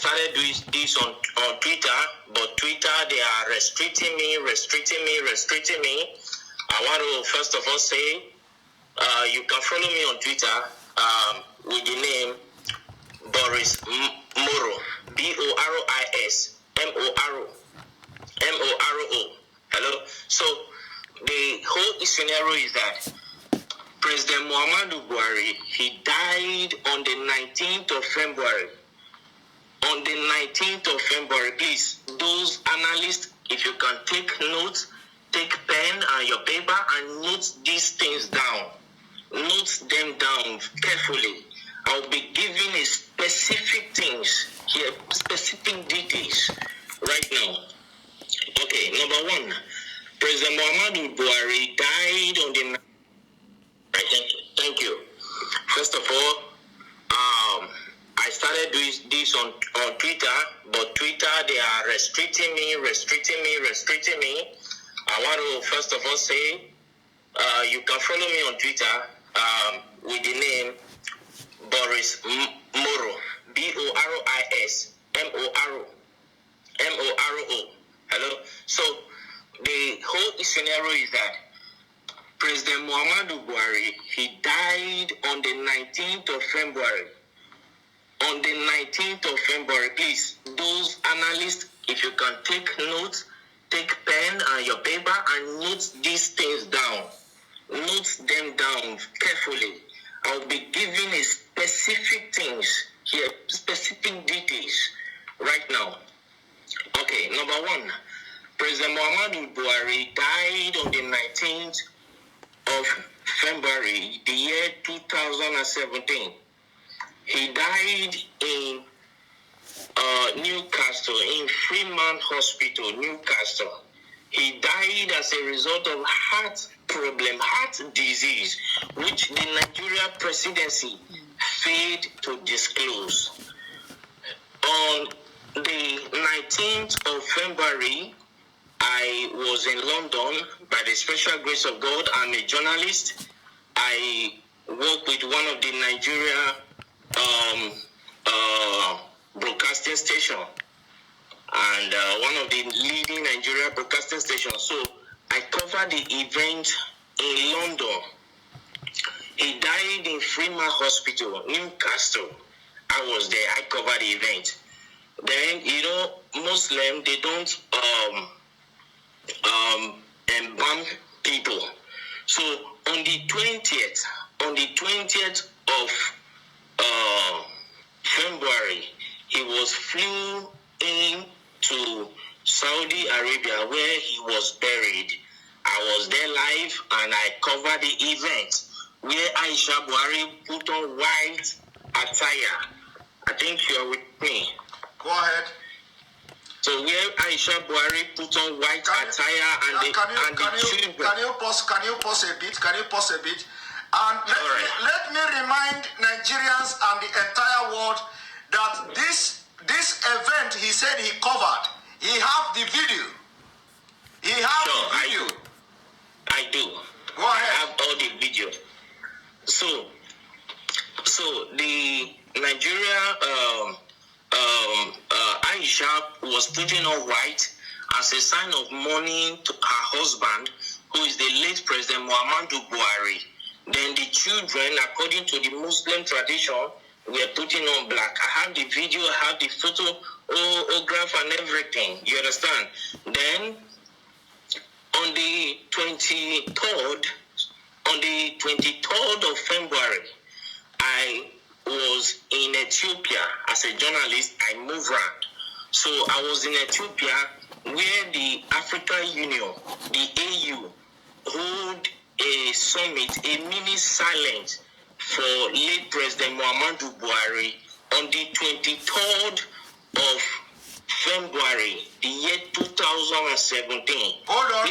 started doing this on Twitter, but Twitter, they are restricting me. I want to first of all say, you can follow me on Twitter with the name Boris Moro, Boris Moro. Hello. So the whole scenario is that President Muhammadu Buhari, he died on the 19th of February. On the 19th of February, please, those analysts, if you can take notes, take pen and your paper and note these things down. Note them down carefully. I'll be giving a specific things here, specific details right now. Okay, number one, President Muhammadu Buhari died on the... Thank you. First of all, I started doing this on Twitter, but Twitter, they are restricting me. I want to first of all say, you can follow me on Twitter with the name Boris Moro, Boris Moro. Hello. So the whole scenario is that President Muhammadu Buhari, he died on the 19th of February. On the 19th of February, please, those analysts, if you can take notes, take pen and your paper and note these things down. Note them down carefully. I'll be giving a specific things here, specific details right now. Okay, number one, President Muhammadu Buhari died on the 19th of February, the year 2017. He died in Newcastle, in Freeman Hospital, Newcastle. He died as a result of heart disease, which the Nigeria presidency failed to disclose. On the 19th of February, I was in London. By the special grace of God, I'm a journalist. I work with one of the Nigeria broadcasting station and one of the leading Nigeria broadcasting stations. So I covered the event in London. He died in Freeman Hospital, Newcastle. I was there. I covered the event. Then, you know, Muslim, they don't embalm people. So on the 20th of February, he was flew in to Saudi Arabia where he was buried. I was there live and I covered the event where Aisha Buhari put on white attire. I think you are with me. Go ahead. So where Aisha Buhari put on white attire and the children. Can you pause a bit? And let me remind Nigerians and the entire world that this event he said he covered, he have the video. I do. Go ahead. I have all the video. So the Nigeria Aisha was putting on white as a sign of mourning to her husband, who is the late President Muhammadu Buhari. Then the children, according to the Muslim tradition, were putting on black. I have the video, I have the photograph and everything. You understand? Then on the 23rd of February, I was in Ethiopia as a journalist. I moved around. So I was in Ethiopia where the African Union, the AU, hold a summit, a mini silence for late President Muhammadu Buhari on the 23rd of February, the year 2017. Hold on,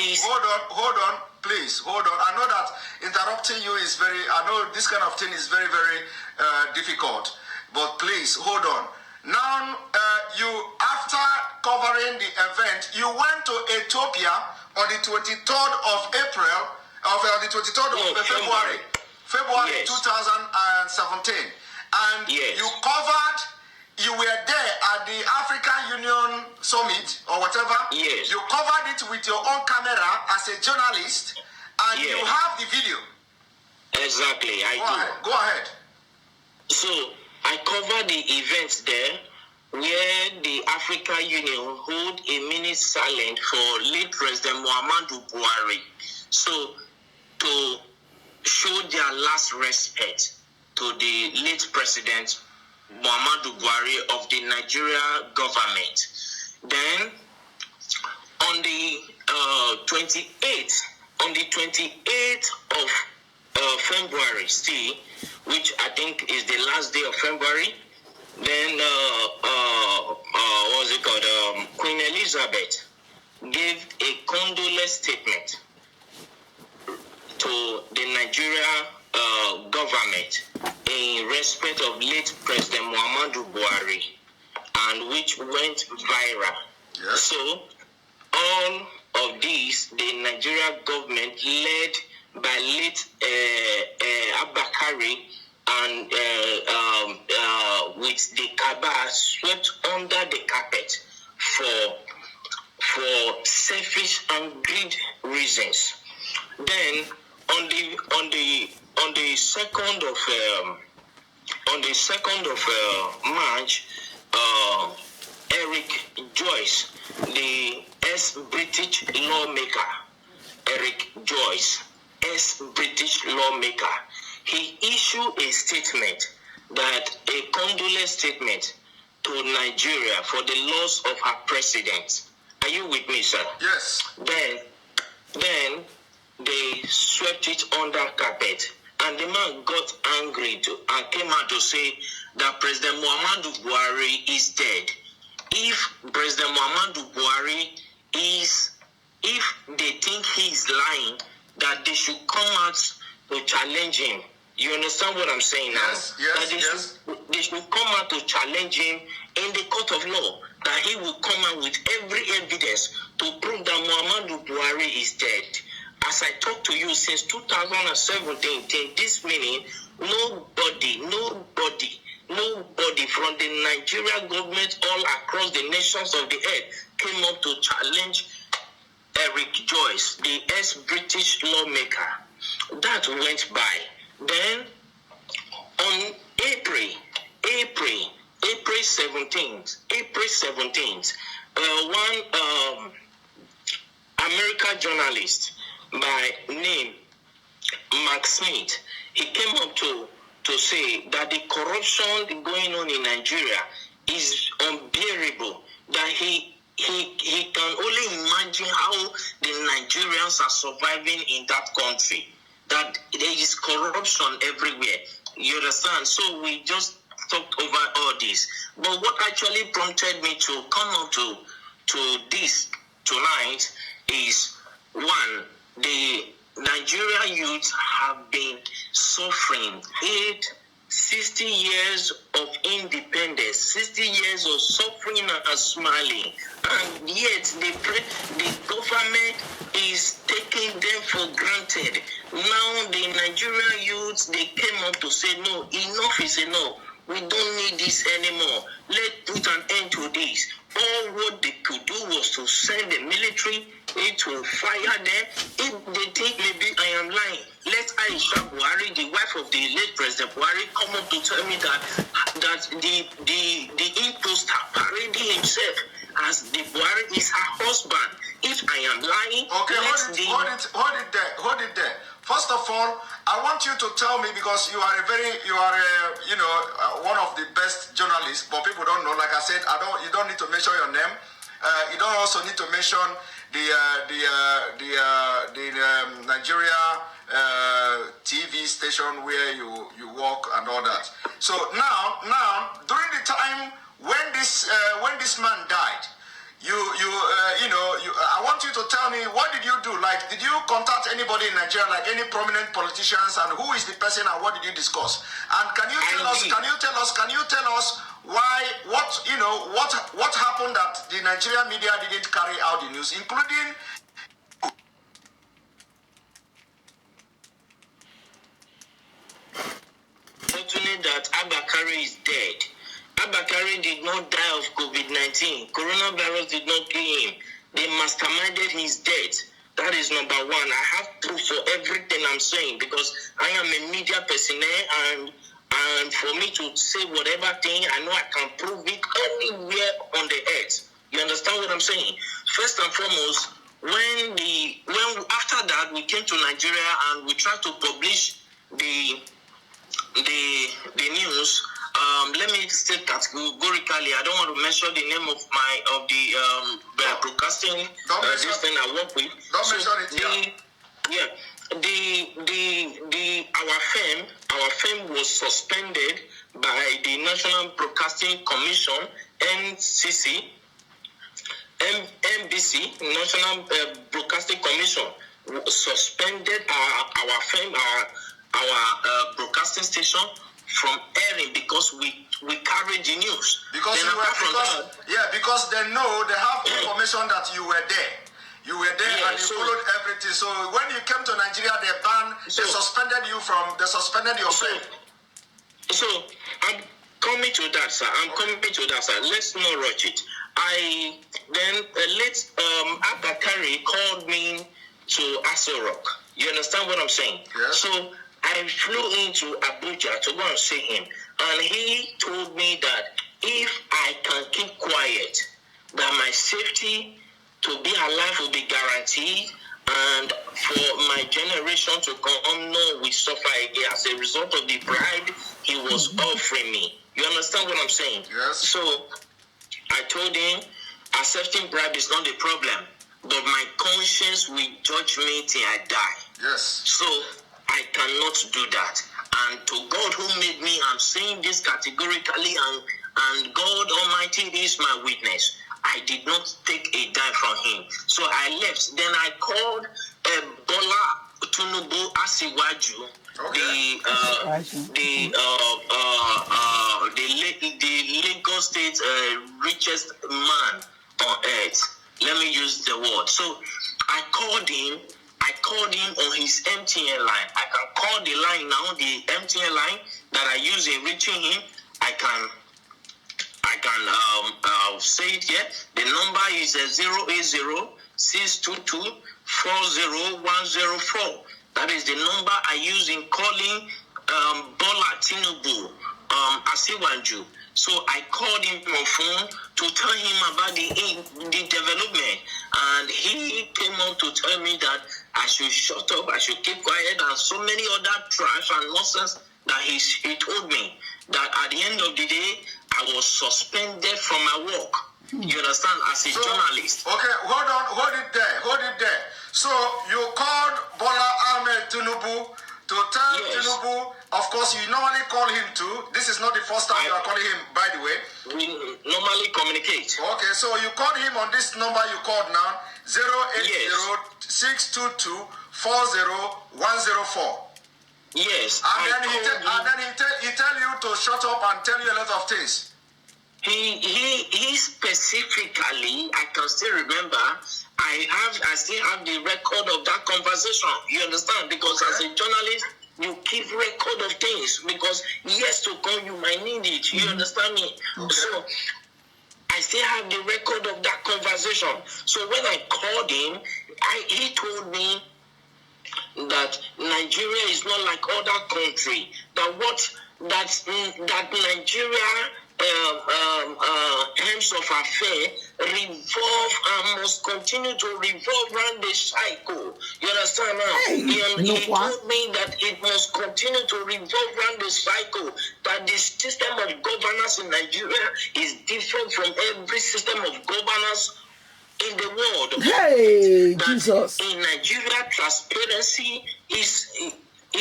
please. I know that interrupting you is I know this kind of thing is very, very difficult, but please, hold on. Now, you, after covering the event, you went to Ethiopia on the 23rd of April, the 23rd of February, yes. 2017. And yes. you were there at the summit or whatever. Yes. You covered it with your own camera as a journalist, and yes. you have the video. Exactly, I do. Go ahead. So I covered the events there where the African Union hold a minute silent for late President Muhammadu Buhari. So to show their last respect to the late President Muhammadu Buhari of the Nigeria government. Then on the 28th of February, still, which I think is the last day of February, then what was it called? Queen Elizabeth gave a condolence statement to the Nigeria government in respect of late President Muhammadu Buhari, and which went viral. Yes. So all of these, the Nigeria government led by late Abakari and with the Kaaba swept under the carpet for selfish and greed reasons. Then on the 2nd of March, Eric Joyce, the ex-British lawmaker, Eric Joyce, ex-British lawmaker, he issued a statement, that a condolence statement to Nigeria for the loss of her president. Are you with me, sir? Yes. Then they swept it under carpet, and the man got angry and came out to say that President Muhammadu Buhari is dead. If President Muhammadu Buhari if they think he is lying, that they should come out to challenge him. You understand what I'm saying now? Yes, they should come out to challenge him in the court of law, that he will come out with every evidence to prove that Muhammadu Buhari is dead. As I talk to you since 2017, till this minute, nobody from the Nigeria government all across the nations of the earth came up to challenge Eric Joyce, the ex-British lawmaker. That went by. Then on April 17th, one American journalist by name Mark Smith, he came up to say that the corruption going on in Nigeria is unbearable, that he can only imagine how the Nigerians are surviving in that country, that there is corruption everywhere. You understand? So we just talked over all this. But what actually prompted me to come up to this tonight is, one, the Nigerian youth have been suffering 60 years of independence, 60 years of suffering and smiling, and yet the government is taking them for granted. Now the Nigerian youths, they came up to say, no, enough is enough. We don't need this anymore. Let's put an end to this. All what they could do was to send the military to fire them. If they think maybe I am lying, let Aisha Buhari, the wife of the late President Buhari, come up to tell me that the imposter parading himself as the Buhari is her husband. If I am lying, okay, hold it there. First of all, I want you to tell me, because you are one of the best journalists, but people don't know. Like I said, you don't need to mention your name. You don't also need to mention the Nigeria TV station where you work and all that. So now during the time when this man died, I want you to tell me, what did you do? Like, did you contact anybody in Nigeria, like any prominent politicians, and who is the person and what did you discuss? And can you tell us why, what happened that the Nigerian media didn't carry out the news, including fortunate that Abakari is dead. Abakari Buhari did not die of COVID-19. Coronavirus did not kill him. They masterminded his death. That is number one. I have proof for everything I'm saying because I am a media personnel, and for me to say whatever thing, I know I can prove it anywhere on the earth. You understand what I'm saying? First and foremost, when after that we came to Nigeria and we tried to publish the news. Let me state categorically. I don't want to mention the name of the broadcasting this thing I work with. Don't mention it. Our firm was suspended by the National Broadcasting Commission, NCC, NBC, National Broadcasting Commission, suspended our firm, our broadcasting station from airing because we carried the news. Because they know, they have information that you were there. You were there, and you followed everything. So when you came to Nigeria, they suspended your film. So I'm coming to that, sir. Let's not rush it. Abakari called me to Aso Rock. You understand what I'm saying? Yes. So I flew into Abuja to go and see him, and he told me that if I can keep quiet, that my safety to be alive will be guaranteed, and for my generation to come, no, we suffer again as a result of the bribe he was offering me. You understand what I'm saying? Yes. So I told him accepting bribe is not the problem, but my conscience will judge me till I die. Yes. So I cannot do that. And to God who made me, I'm saying this categorically, and God Almighty is my witness. I did not take a dime from him. So I left. Then I called Bola Tinubu Asiwaju, the Lagos State richest man on earth. Let me use the word. So I called him on his MTN line. I can call the line now, the MTN line that I use in reaching him. I can say it here. The number is 080-622-40104. That is the number I use in calling Bola Tinubu Asiwaju. So I called him on phone to tell him about the development, and he came up to tell me that I should shut up, I should keep quiet, and so many other trash and nonsense that he told me that at the end of the day I was suspended from my work. You understand? As a journalist. Okay, hold it there. So you called Bola Ahmed Tinubu to tell Tinubu, of course you normally call him too. This is not the first time you are calling him, by the way. We normally communicate. Okay, so you called him on this number you called now, 080-622-40104. Yes. And then he tell you to shut up and tell you a lot of things. He specifically, I can still remember, I still have the record of that conversation. You understand? Because as a journalist, you keep record of things because years to come you might need it. You understand me? Okay. So I still have the record of that conversation. So when I called him, he told me that Nigeria is not like other countries. That Nigeria terms of affair revolve and must continue to revolve around the cycle. You understand now? He told me that it must continue to revolve around the cycle, that the system of governance in Nigeria is different from every system of governance in the world. Hey, that Jesus. In Nigeria, transparency is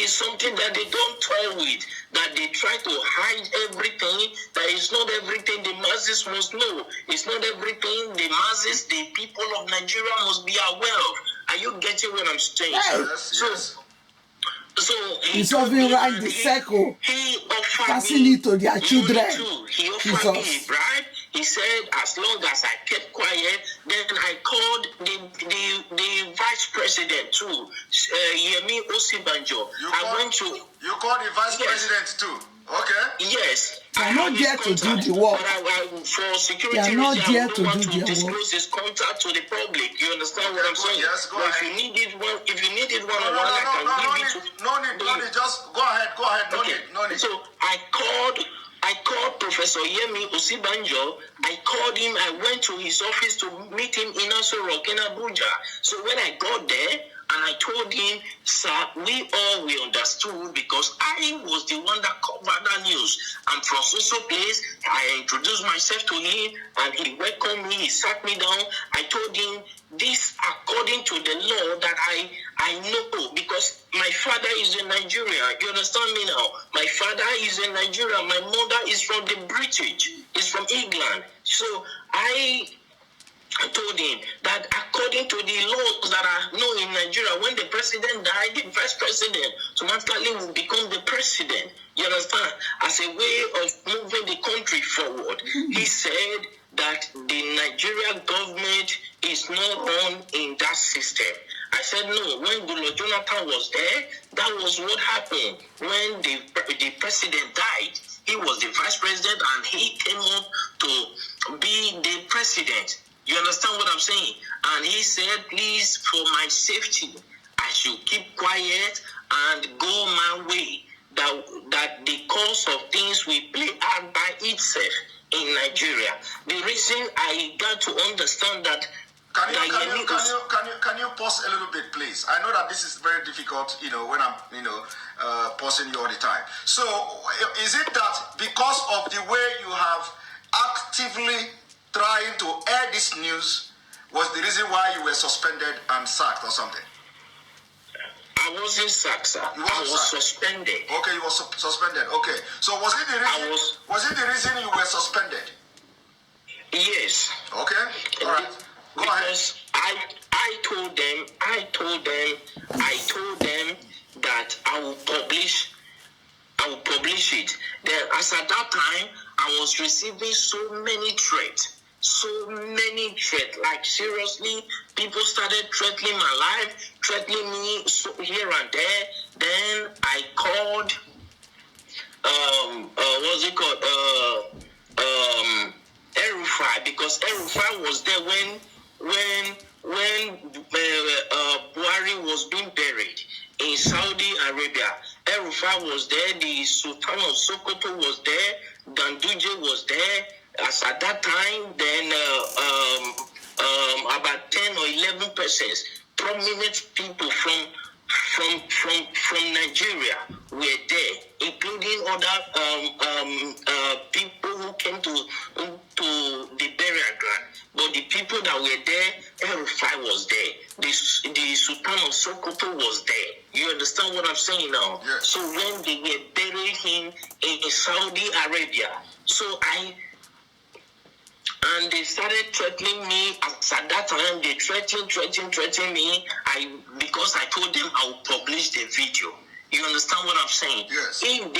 something that they don't toy with, that they try to hide everything, that it's not everything the masses must know. It's not everything the masses, the people of Nigeria must be aware of. Are you getting what I'm saying? Yes. So he's often right the circle, passing it to their children. He offered me a bribe. He said, as long as I kept quiet, then I called the vice president too, Yemi Osibanjo. You called the vice president too? Okay. Yes. They are not there to do the work. But for security they are not reasons, there I to don't want do to their disclose work. his contact to the public. You understand what I'm saying? Yes, go ahead. If you need it one-on-one, I can give it to... No need. Just go ahead. No need. So I called Professor Yemi Osibanjo. I called him. I went to his office to meet him in Aso Rock in Abuja. So when I got there, and I told him, sir, we understood because I was the one that covered that news. I'm from so place. I introduced myself to him and he welcomed me. He sat me down. I told him this according to the law that I know because my father is in Nigeria. You understand me now? My father is in Nigeria. My mother is from the British. Is from England. So I told him that according to the laws that are known in Nigeria, when the president died, the vice president automatically will become the president. You understand? As a way of moving the country forward. He said that the Nigerian government is not run in that system. I said, no, when Goodluck Jonathan was there, that was what happened. When the president died, he was the vice president and he came up to be the president. You understand what I'm saying? And he said, please, for my safety, I should keep quiet and go my way. That the course of things will play out by itself in Nigeria. The reason I got to understand that. Can you pause a little bit, please? I know that this is very difficult, when I'm, pausing you all the time. So, is it that because of the way you have actively trying to air this news was the reason why you were suspended and sacked or something? I wasn't sacked, sir. I was suspended. Okay, you were suspended. Okay. So was it the reason you were suspended? Yes. Okay. All right. Go because ahead. I told them that I will publish it. Then as at that time I was receiving so many threats. Like seriously, people started threatening my life, threatening me here and there. Then I called, what's it called, El-Rufai, because El-Rufai was there when Buhari was being buried in Saudi Arabia. El-Rufai was there, the Sultan of Sokoto was there, Ganduje was there. As at that time, then about 10 or 11 persons, prominent people from Nigeria were there, including other people who came to the burial ground. But the people that were there, El-Rufai was there. The Sultan of Sokoto was there. You understand what I'm saying now? Yes. So when they were burying him in Saudi Arabia, and they started threatening me. At that time, they threatened me. Because I told them I will publish the video. You understand what I'm saying? Yes. And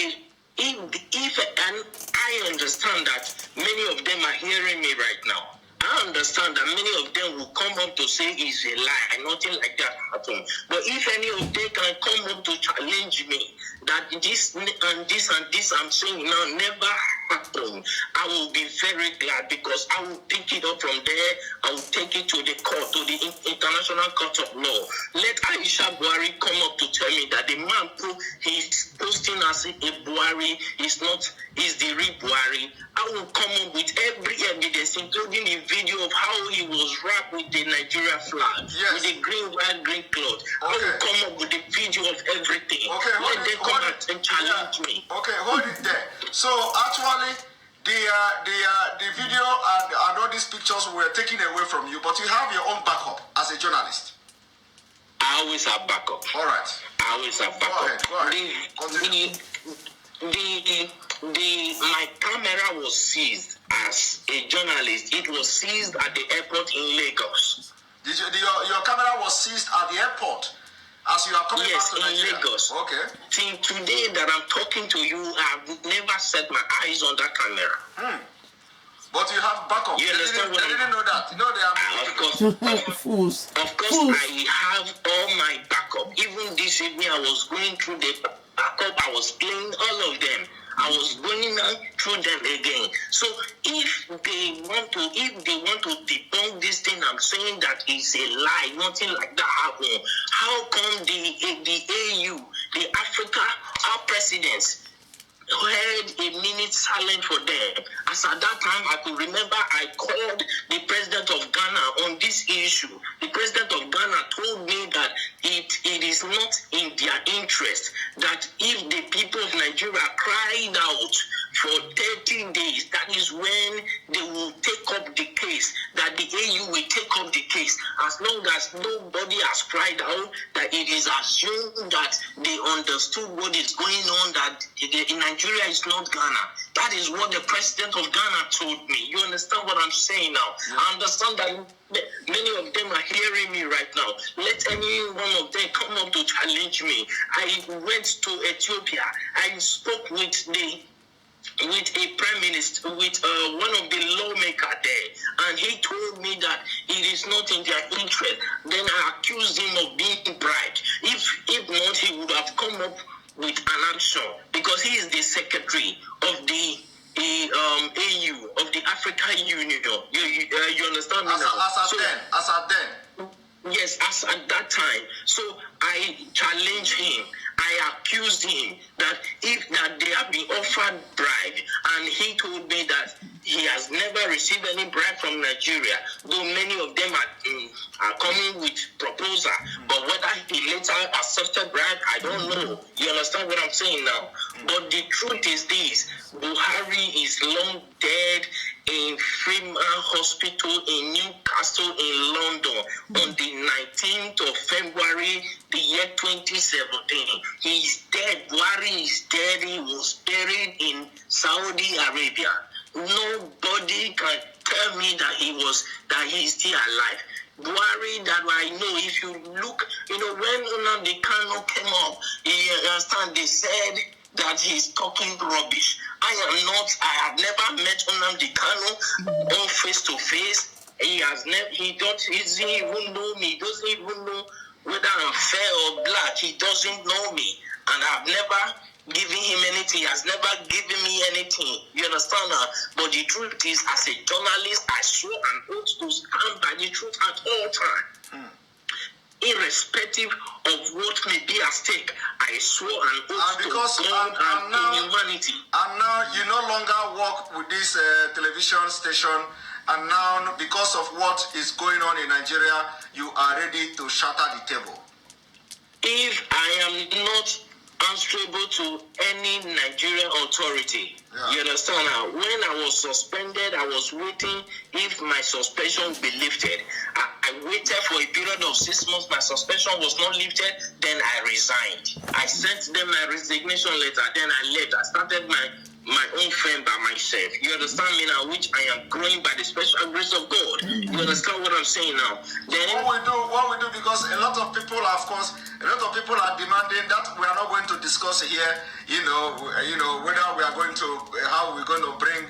I understand that many of them are hearing me right now. I understand that many of them will come up to say it's a lie, nothing like that happened. But if any of them can come up to challenge me, that this and this I'm saying now never happened, I will be very glad because I will pick it up from there. I will take it to the court, to the International Court of Law. Let Aisha Buhari come up to tell me that the man he's posting as a Buhari is the real Buhari. I will come up with every evidence, including the video of how he was wrapped with the Nigeria flag, yes, with the white, green cloth. Okay. I will come up with the video of everything. Okay, let them come out and challenge me. Okay, hold it there. So actually, the video and all these pictures were taken away from you, but you have your own backup as a journalist. I always have backup. All right. I always have backup. Go ahead. My camera was seized as a journalist. It was seized at the airport in Lagos. Your camera was seized at the airport as you are coming back to Nigeria? Yes, in Lagos. Okay. Till today that I'm talking to you, I've never set my eyes on that camera. But you have backup. You understand what they didn't know that. You know they are fools. Of course, I have all my backup. Even this evening, I was going through the backup. I was playing all of them. I was going through them again. So if they want to debunk this thing, I'm saying that it's a lie. Nothing like that happened. How come the AU, the Africa, our presidents, had a minute silent for them? As at that time, I could remember I called the president of Ghana on this issue. The president of Ghana told me that it is not in their interest, that if the people of Nigeria cried out for 30 days, that is when they will take up the case, that the AU will take up the case. As long as nobody has cried out, that it is assumed that they understood what is going on, that in Nigeria is not Ghana. That is what the president of Ghana told me. You understand what I'm saying now? Yeah. I understand that many of them are hearing me right now. Let any one of them come up to challenge me. I went to Ethiopia. I spoke with a prime minister, with one of the lawmakers there, and he told me that it is not in their interest. Then I accused him of being bribed. If not, he would have come up with an action, because he is the secretary of the AU, of the African Union. You understand me now? As at then. Yes, as at that time. So I challenged him. I accused him that they have been offered bribe, and he told me that he has never received any bribe from Nigeria, though many of them are coming with proposal. But whether he later accepted bribe, I don't know. You understand what I'm saying now? But the truth is this: Buhari is long dead in Freeman Hospital in Newcastle in London on the 19th of February, the year 2017. He's dead. Buhari is dead. He was buried in Saudi Arabia. Nobody can tell me that he's still alive. Buhari, that I know, if you look, when Nnamdi Kanu came up, you understand, they said that he's talking rubbish. I have never met Nnamdi Kanu on face to face. He doesn't even know me. He doesn't even know whether I'm fair or black. He doesn't know me. And I've never given him anything. He has never given me anything. You understand now? But the truth is, as a journalist, I swore an oath to stand by the truth at all times. Irrespective of what may be at stake, I swore an oath to God and humanity. And now you no longer work with this television station, and now because of what is going on in Nigeria, you are ready to shatter the table. If I am not answerable to any Nigerian authority, you understand now? When I was suspended, I was waiting if my suspension would be lifted. I waited for a period of 6 months. My suspension was not lifted. Then I resigned. I sent them my resignation letter. Then I left. I started my own firm by myself. You understand me now? Which I am growing by the special grace of God. You understand what I'm saying now? Then what we do, because a lot of people are demanding that we are not going to discuss here. Whether we are going to how we're going to bring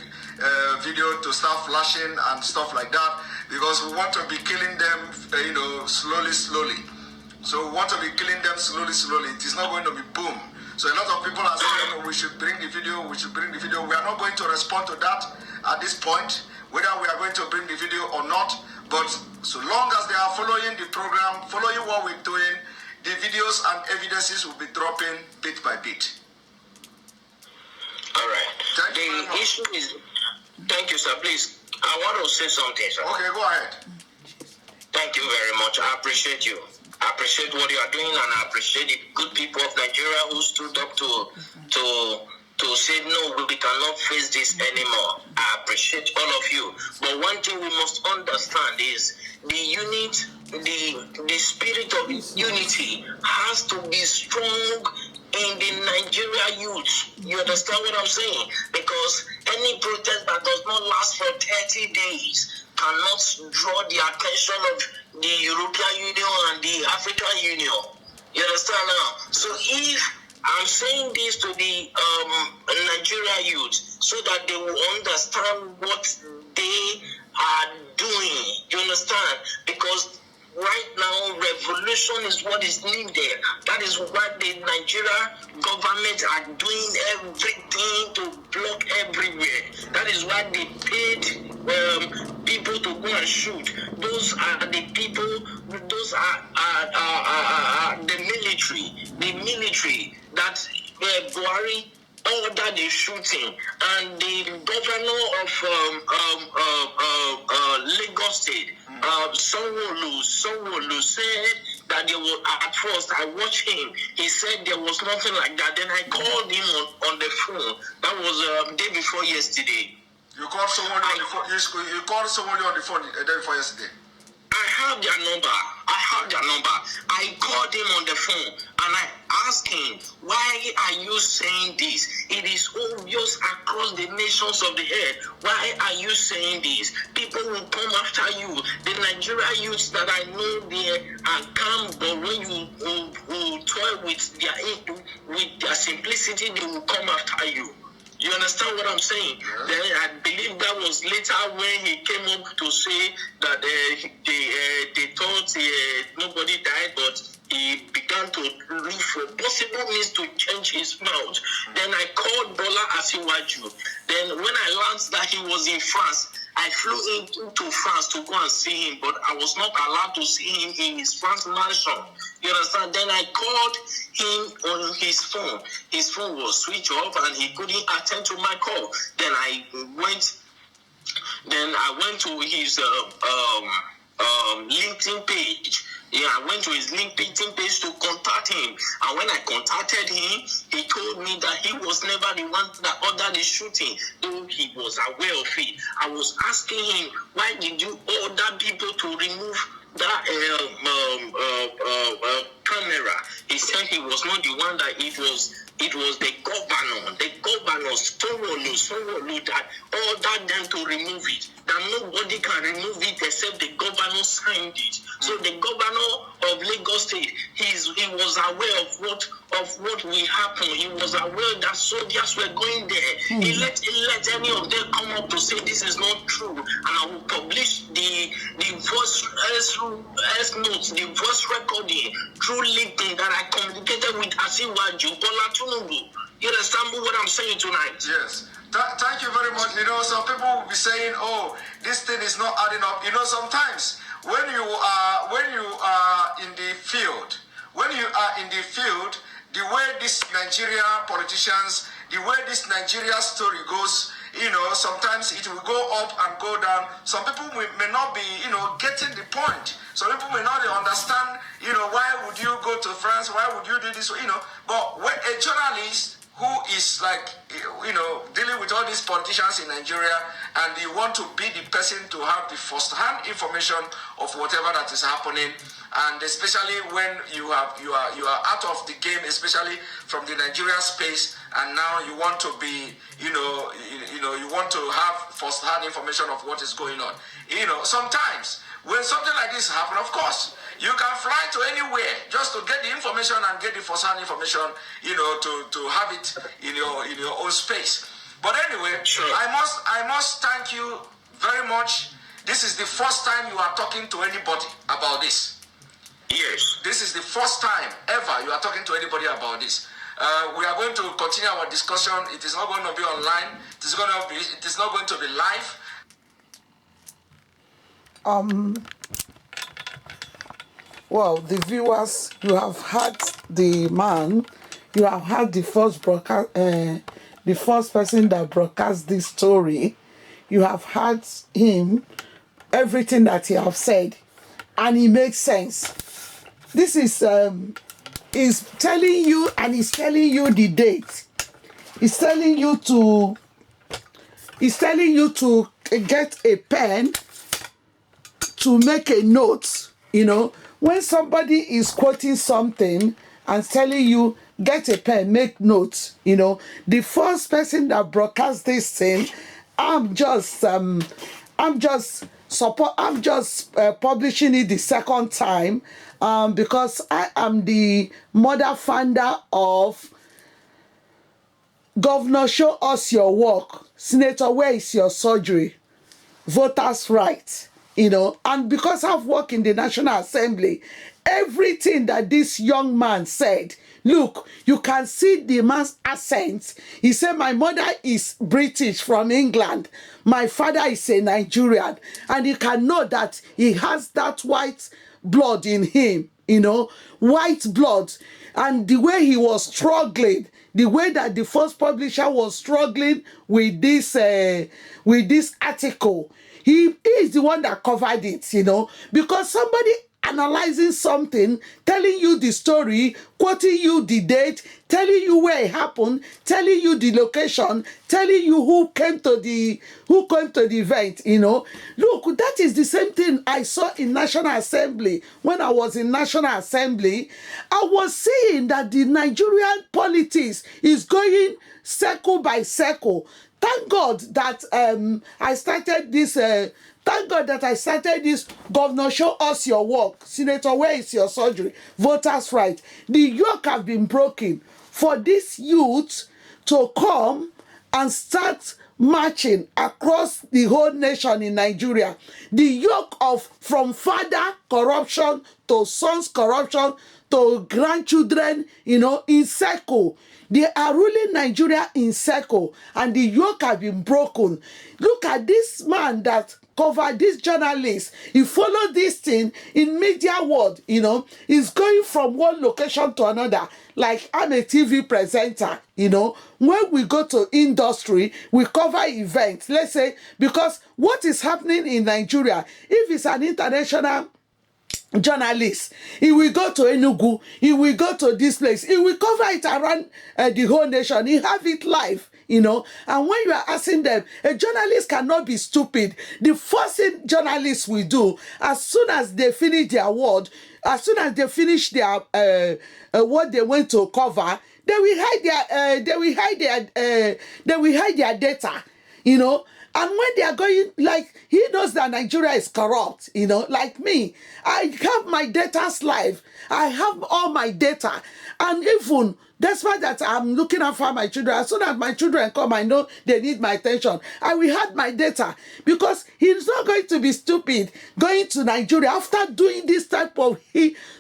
video to start flashing and stuff like that, because we want to be killing them, slowly. So we want to be killing them slowly. It is not going to be boom. So a lot of people are saying, we should bring the video. We are not going to respond to that at this point, whether we are going to bring the video or not. But so long as they are following the program, following what we're doing, the videos and evidences will be dropping bit by bit. All right. The issue is, thank you, sir. Please, I want to say something, sir. Okay, go ahead. Thank you very much. I appreciate you. I appreciate what you are doing, and I appreciate the good people of Nigeria who stood up to say, no, we cannot face this anymore. I appreciate all of you. But one thing we must understand is the spirit of unity has to be strong in the Nigeria youth. You understand what I'm saying? Because any protest that does not last for 30 days cannot draw the attention of the European Union and the African Union. You understand now? So if I'm saying this to the Nigeria youth so that they will understand what they are doing. You understand? Because right now, revolution is what is needed. That is what the Nigeria government are doing everything to block everywhere. That is why they paid people to go and shoot. Those are the people, those are the military that Buhari ordered the shooting, and the governor of Lagos State, Sanwo-Olu said that there was, at first I watched him, he said there was nothing like that. Then I called him on the phone. That was day before yesterday. You called someone on the phone. You called somebody on the phone the day before yesterday. I have their number. I called him on the phone and I asked him, why are you saying this? It is obvious across the nations of the earth. Why are you saying this? People will come after you. The Nigerian youths that I know there are calm, but when you toy with their simplicity, they will come after you. You understand what I'm saying? Yeah. Then I believe that was later when he came up to say that they thought nobody died, but he began to look for possible means to change his mouth. Then I called Bola Asiwaju. Then when I learned that he was in France, I flew into France to go and see him, but I was not allowed to see him in his France mansion. You understand? Then I called him on his phone. His phone was switched off and he couldn't attend to my call. Then I went to his LinkedIn page. Yeah, I went to his LinkedIn page to contact him. And when I contacted him, he told me that he was never the one that ordered the shooting, though he was aware of it. I was asking him, why did you order people to remove that camera? He said he was not the one, that it was the governor, Sanwo-Olu that ordered them to remove it. That nobody can remove it except the governor signed it. So the governor of Lagos State, he was aware of what will happen. He was aware that soldiers were going there. He let any of them come up to say this is not true, and I will publish the voice notes, the voice recording through LinkedIn that I communicated with Asiwaju Bola Tinubu. You understand what I'm saying tonight? Yes. Thank you very much. You know, some people will be saying, "Oh, this thing is not adding up." You know, sometimes when you are in the field, the way these Nigeria politicians, the way this Nigeria story goes, you know, sometimes it will go up and go down. Some people may not be, you know, getting the point. Some people may not understand, you know, why would you go to France? Why would you do this? You know, but when a journalist who is like, you know, dealing with all these politicians in Nigeria, and you want to be the person to have the first-hand information of whatever that is happening, and especially when you are out of the game, especially from the Nigeria space, and now you want to be, you want to have first-hand information of what is going on. You know, sometimes when something like this happens, of course, you can fly to anywhere just to get the information and get the first-hand information, you know, to have it in your own space. But anyway, sure. I must thank you very much. This is the first time you are talking to anybody about this. Yes. This is the first time ever you are talking to anybody about this. We are going to continue our discussion. It is not going to be online. It is not going to be live. Well, the viewers, you have heard the man, you have heard the first broadcast, the first person that broadcast this story. You have heard him, everything that he have said, and it makes sense. This is telling you, and he's telling you the date. He's telling you to get a pen to make a note. You know, when somebody is quoting something and telling you, get a pen, make notes, you know, the first person that broadcast this thing, I'm just publishing it the second time, because I am the mother founder of Governor Show Us Your Work, Senator Where Is Your Surgery, Voters' Right. And because I've worked in the National Assembly, everything that this young man said, look, you can see the man's accent. He said, my mother is British from England. My father is a Nigerian. And you can know that he has that white blood in him, white blood. And the way he was struggling, the way that the first publisher was struggling with this article, he is the one that covered it, because somebody analyzing something, telling you the story, quoting you the date, telling you where it happened, telling you the location, telling you who came to the event, Look, that is the same thing I saw in National Assembly. When I was in National Assembly, I was seeing that the Nigerian politics is going circle by circle. Thank God that I started this. Thank God that I started this. Governor, show us your work. Senator, where is your surgery? Voters' right. The yoke have been broken for this youth to come and start marching across the whole nation in Nigeria. The yoke of from father corruption to sons corruption to grandchildren, in circle. They are ruling Nigeria in circle, and the yoke have been broken. Look at this man that covered, this journalist. He followed this thing in media world, He's going from one location to another. Like, I'm a TV presenter, When we go to industry, we cover events. Let's say, because what is happening in Nigeria, if it's an international journalist, he will go to Enugu, he will go to this place, he will cover it around the whole nation, he have it live, and when you are asking them, a journalist cannot be stupid. The first thing journalists will do, as soon as they finish their word, as soon as they finish their what they went to cover, they will hide their data, And when they are going, like, he knows that Nigeria is corrupt, like me. I have my data's live. I have all my data. And even, despite that I'm looking after my children, as soon as my children come, I know they need my attention. I will have my data. Because he's not going to be stupid going to Nigeria after doing this type of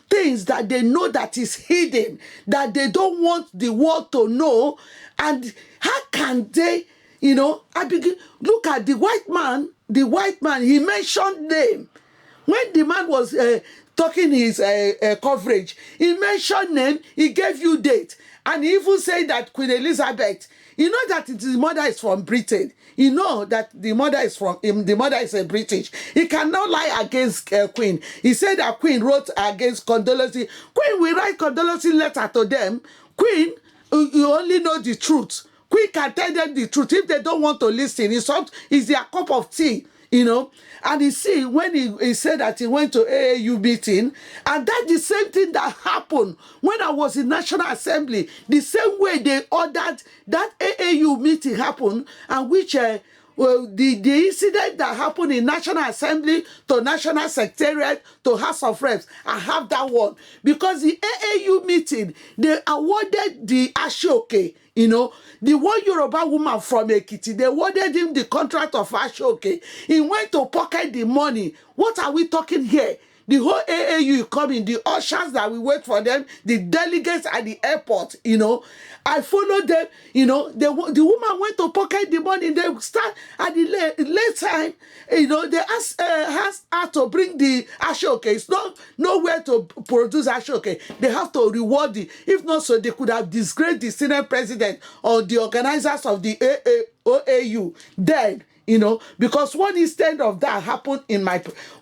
things that they know that is hidden, that they don't want the world to know. And how can they... look at the white man, he mentioned name. When the man was talking his coverage, he mentioned name, he gave you date. And he even said that Queen Elizabeth, that his mother is from Britain. That the mother is a British. He cannot lie against Queen. He said that Queen wrote against condolences. Queen will write condolences letter to them. Queen, you only know the truth. Queen can tell them the truth. If they don't want to listen, it's their cup of tea, And you see, when he said that he went to AAU meeting, and that's the same thing that happened when I was in National Assembly. The same way they ordered that AAU meeting happen, and which the incident that happened in National Assembly to National Secretariat to House of Reps, I have that one. Because the AAU meeting, they awarded the Ashoke, the one Yoruba woman from Ekiti, they awarded him the contract of Ashoke. He went to pocket the money. What are we talking here? The whole AAU coming, the ushers that we wait for them, the delegates at the airport, I followed them, the woman went to pocket the money. They start at the late time, they asked her to bring the Ashoke. It's not nowhere to produce Ashoke. They have to reward it. If not so, they could have disgraced the Senate president or the organizers of the OAU. Then, because one instance of that happened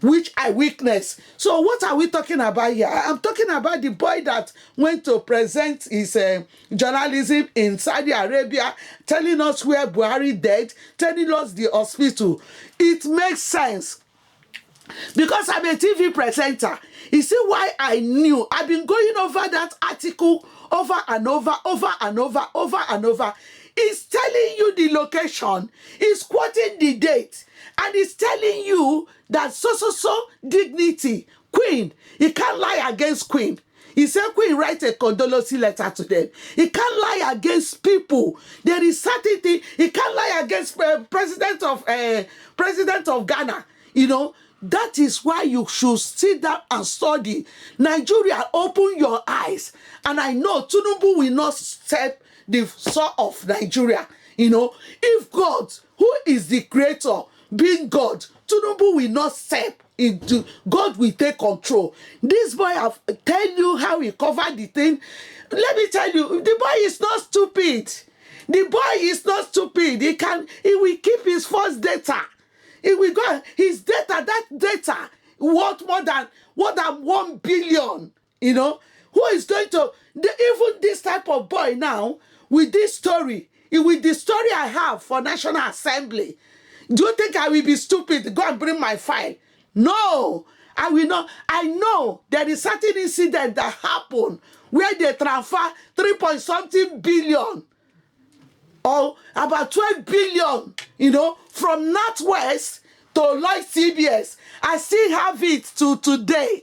which I witnessed. So what are we talking about here? I'm talking about the boy that went to present his journalism in Saudi Arabia, telling us where Buhari died, telling us the hospital. It makes sense. Because I'm a TV presenter. You see why I knew? I've been going over that article over and over and over. It's telling you the location, it's quoting the date, and it's telling you that so dignity, Queen, he can't lie against Queen. He said Queen write a condolence letter to them. He can't lie against people. There is certainty. He can't lie against President of Ghana. That is why you should sit down and study. Nigeria, open your eyes. And I know Tinubu will not step the soul of Nigeria. If God, who is the creator, being God, Tinubu will not step into, God will take control. This boy, have tell you how he covered the thing. Let me tell you, the boy is not stupid. The boy is not stupid. He will keep his first data. He will go his data, that data worth more than 1 billion. Who is going to even this type of boy now with this story, with the story I have for National Assembly? Do you think I will be stupid? Go and bring my file. No, I will not. I know there is certain incident that happened where they transfer 3 point something billion or about 12 billion, from Northwest to Lloyd CBS. I still have it to today,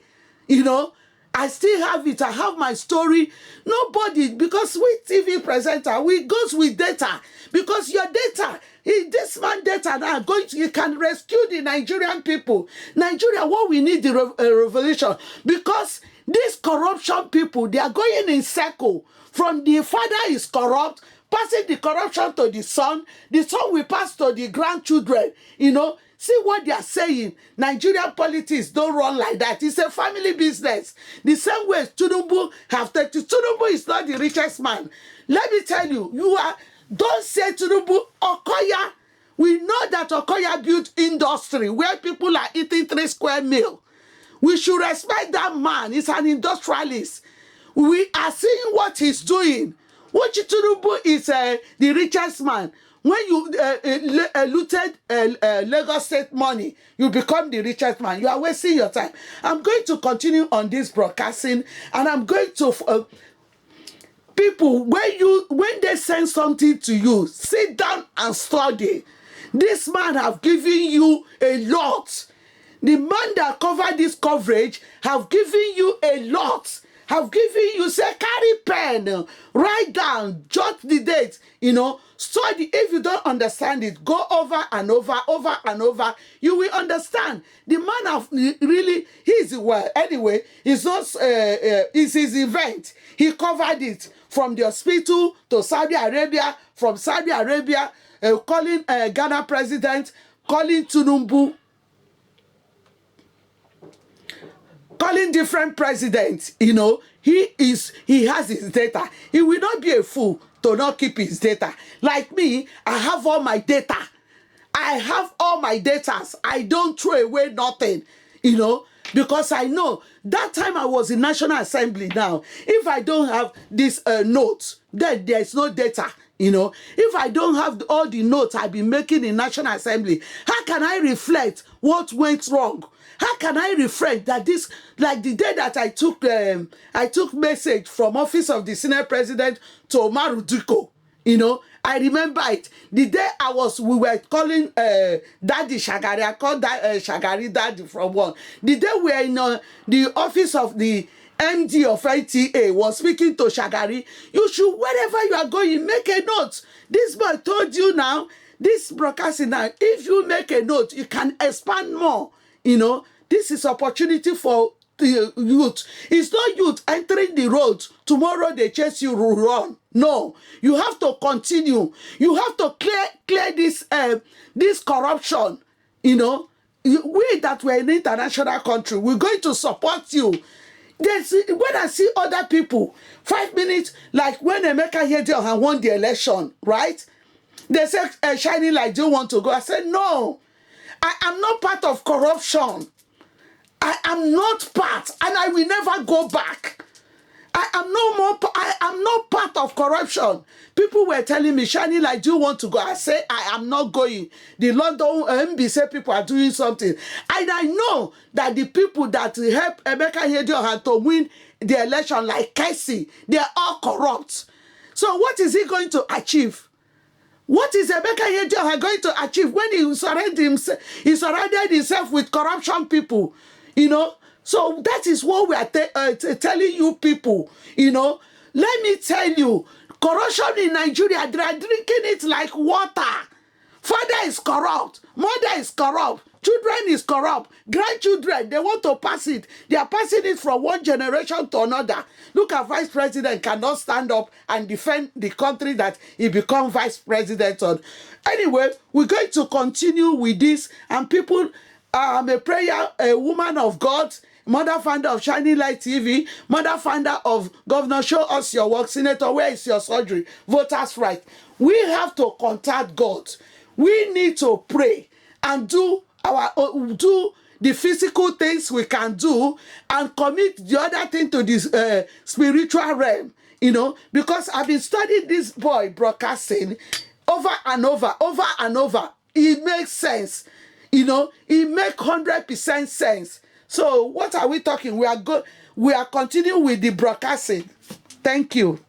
I still have it. I have my story. Nobody, because we TV presenter, we goes with data. Because your data, this man data now you can rescue the Nigerian people. Nigeria, what we need the revolution. Because these corruption people, they are going in circle. From the father is corrupt, passing the corruption to the son will pass to the grandchildren. See what they are saying. Nigerian politics don't run like that. It's a family business. The same way Tinubu have taken. Tinubu is not the richest man. Let me tell you, don't say Tinubu. Okoya, we know that Okoya built industry where people are eating 3 square meal. We should respect that man. He's an industrialist. We are seeing what he's doing. Uchi Tinubu is the richest man. When you looted Lagos State money, you become the richest man. You are wasting your time. I'm going to continue on this broadcasting, and I'm going to people, when they send something to you, sit down and study. This man have given you a lot. The man that covered this coverage have given you a lot. Have given you, say, carry pen, write down, jot the date, study. If you don't understand it, go over and over and over. You will understand. The man have really, anyway, it's not, it's his event. He covered it from the hospital to Saudi Arabia, from Saudi Arabia, calling Ghana president, calling Tinubu, calling different presidents. He has his data. He will not be a fool to not keep his data. Like me, I have all my data. I have all my data. I don't throw away nothing, because I know that time I was in National Assembly. Now, if I don't have this notes, then there is no data. If I don't have all the notes I've been making in National Assembly, how can I reflect what went wrong? How can I reflect that this, like the day that I took message from Office of the Senate President to Omar Duko, I remember it. The day we were calling Daddy Shagari, I called Shagari Daddy from one. The day we were in the office of the MD of ITA was speaking to Shagari, you should, wherever you are going, make a note. This boy told you now, this broadcasting now, if you make a note, you can expand more. This is opportunity for the youth. It's not youth entering the road. Tomorrow they chase you, run. No, you have to continue. You have to clear this corruption. We that we're an international country, we're going to support you. When I see other people, 5 minutes, like when Emeka Hiedeoha won the election, right? They said, shining light, do you want to go? I said, no. I am not part of corruption. I am not part, and I will never go back. I am not part of corruption. People were telling me, Shiny, like, do you want to go? I say, I am not going. The London MBC people are doing something. And I know that the people that help Emeka Hiedeoha to win the election, like Casey, they are all corrupt. So what is he going to achieve? What is Emeka Hiedeoha going to achieve when he surrounded himself with corruption people? So that is what we are telling you people. Let me tell you, corruption in Nigeria, they are drinking it like water. Father is corrupt, mother is corrupt, Children is corrupt. Grandchildren, they want to pass it. They are passing it from one generation to another. Look at vice president cannot stand up and defend the country that he become vice president on. Anyway, we're going to continue with this, and people, I'm a woman of God, mother founder of Shining Light TV, mother founder of Governor Show Us Your Work, Senator, where is your surgery? Voters' right. We have to contact God. We need to pray and do the physical things we can do, and commit the other thing to this spiritual realm, because I've been studying this boy broadcasting over and over. It makes sense, it makes 100% sense. So what are we talking? We are continuing with the broadcasting. Thank you.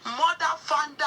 Mother founder